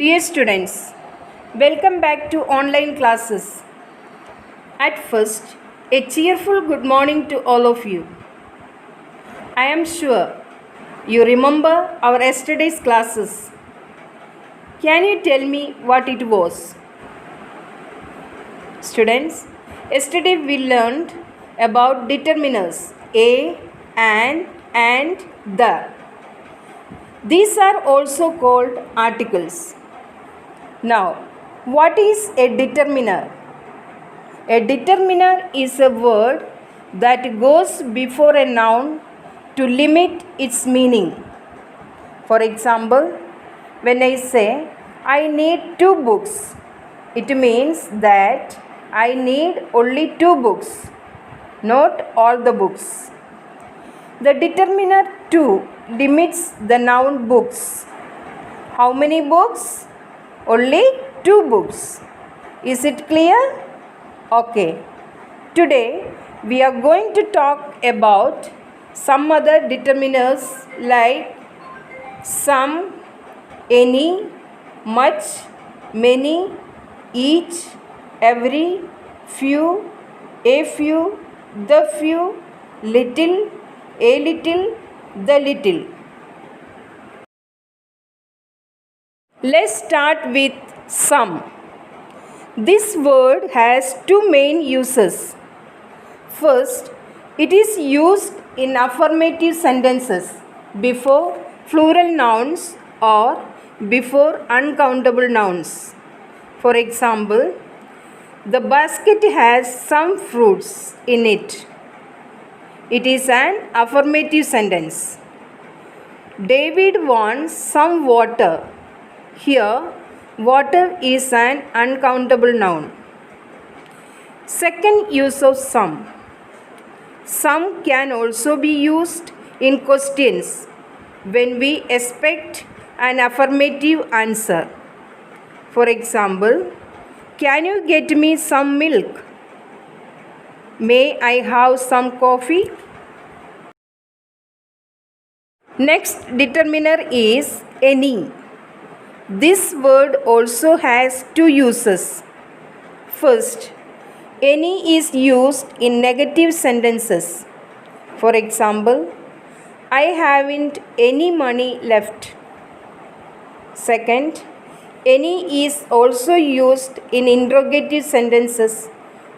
Dear students, welcome back to online classes. At first, a cheerful good morning to all of you. I am sure you remember our yesterday's classes. Can you tell me what it was? Students, yesterday we learned about determiners a, an, and the. These are also called articles. Now, what is a determiner? A determiner is a word that goes before a noun to limit its meaning. For example, when I say, I need 2 books, it means that I need only 2 books, not all the books. The determiner 2 limits the noun books. How many books? Only 2 books. Is it clear? Okay. Today we are going to talk about some other determiners like some, any, much, many, each, every, few, a few, the few, little, a little, the little. Let's start with some. This word has 2 main uses. First, it is used in affirmative sentences before plural nouns or before uncountable nouns. For example, the basket has some fruits in it. It is an affirmative sentence. David wants some water. Here, water is an uncountable noun. Second use of some. Some can also be used in questions when we expect an affirmative answer. For example, can you get me some milk? May I have some coffee? Next determiner is any. This word also has 2 uses. First, any is used in negative sentences. For example, I haven't any money left. Second, any is also used in interrogative sentences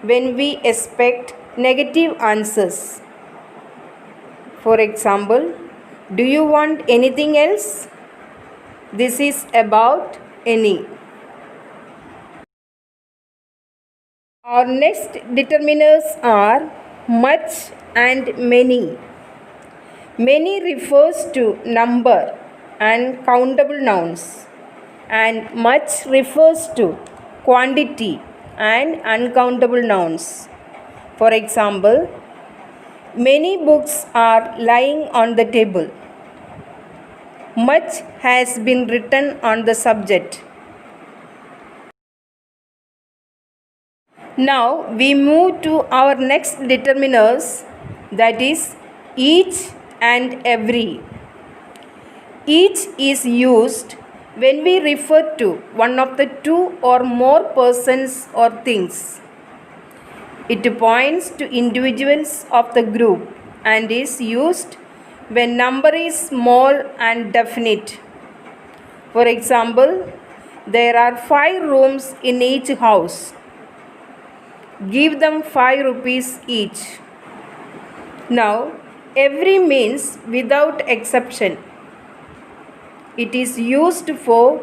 when we expect negative answers. For example, do you want anything else? This is about any. Our next determiners are much and many. Many refers to number and countable nouns, and much refers to quantity and uncountable nouns. For example, many books are lying on the table. Much has been written on the subject. Now we move to our next determiners, that is each and every. Each is used when we refer to one of the 2 or more persons or things. It points to individuals of the group and is used when number is small and definite. For example, there are 5 rooms in each house. Give them 5 rupees each. Now, every means without exception. It is used for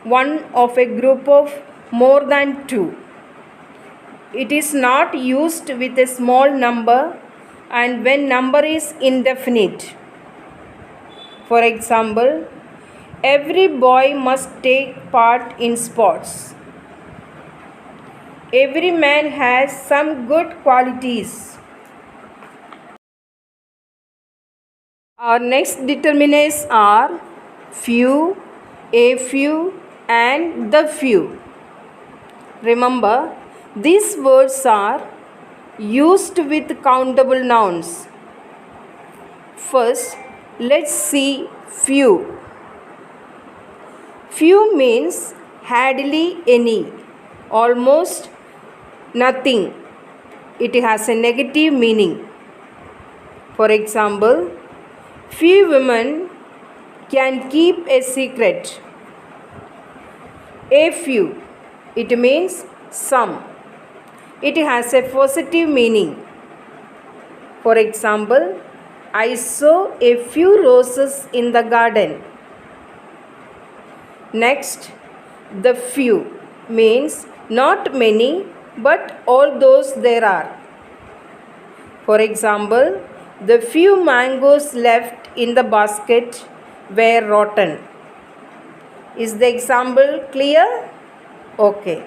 one of a group of more than 2. It is not used with a small number and when number is indefinite. For example, every boy must take part in sports. Every man has some good qualities. Our next determiners are few, a few, and the few. Remember, these words are used with countable nouns. First, let's see few. Few means hardly any, almost nothing. It has a negative meaning. For example, few women can keep a secret. A few, it means some. It has a positive meaning. For example, I saw a few roses in the garden. Next, the few means not many but all those there are. For example, the few mangoes left in the basket were rotten. Is the example clear? Okay.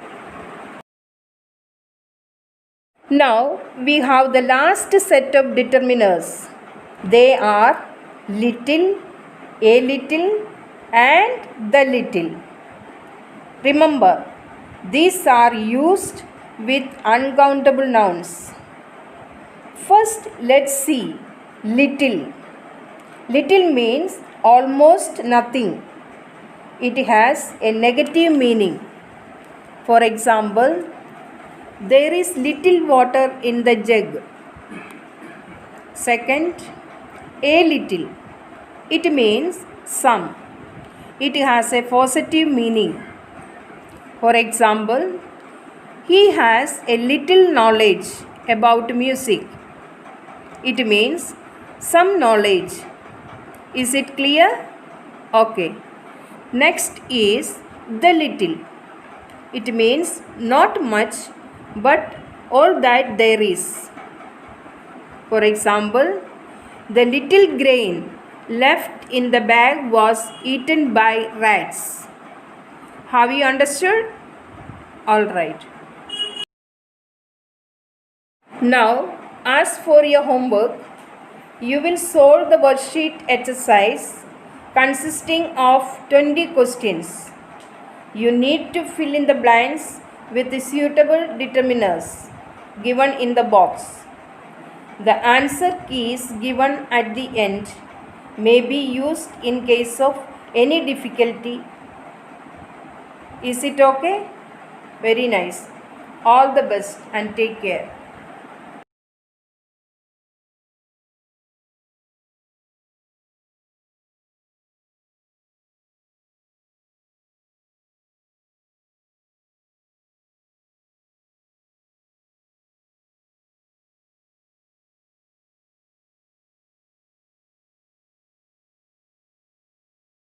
Now we have the last set of determiners. They are little, a little, and the little. Remember, these are used with uncountable nouns. First, let's see little. Little means almost nothing. It has a negative meaning. For example, there is little water in the jug. Second, a little. It means some. It has a positive meaning. For example, he has a little knowledge about music. It means some knowledge. Is it clear? Okay. Next is the little. It means not much but all that there is. For example, the little grain left in the bag was eaten by rats. Have you understood? All right. Now, as for your homework, you will solve the worksheet exercise consisting of 20 questions. You need to fill in the blanks with the suitable determiners given in the box. The answer keys given at the end may be used in case of any difficulty. Is it okay? Very nice. All the best and take care.